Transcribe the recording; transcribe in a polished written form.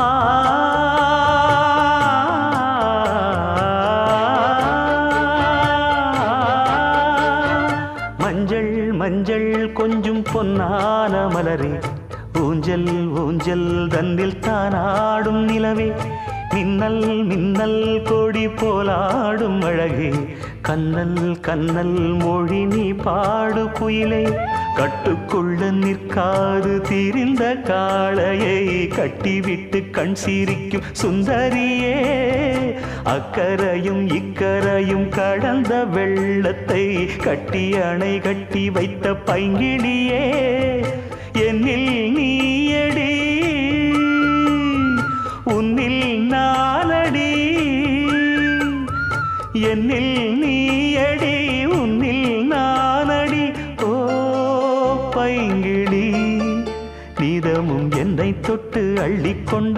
ஆ மஞ்சள் மஞ்சள் கொஞ்சம் பொன்னான மலரே, ஊஞ்சல் ஊஞ்சல் தன்னில் தானாடும் நிலவே, மின்னல் மின்னல் கொடி போலாடும் அழகே, கண்ணல் கண்ணல் மொழி நீ பாடு குயிலே, கட்டுக்குள்ள நிற்காது திரிந்த காளையை கட்டிவிட்டு கண் சிரிக்கும் சுந்தரியே, அக்கரையும் இக்கரையும் கடந்த வெள்ளத்தை கட்டி அணை கட்டி வைத்த பைங்கிளியே, என்னில் நீயடி உன்னில் நானடி, என்னில் நீயடி உன்னில் நானடி. ஓ பைங்கிளி, நீதமும் என்னை தொட்டு அள்ளிக்கொண்ட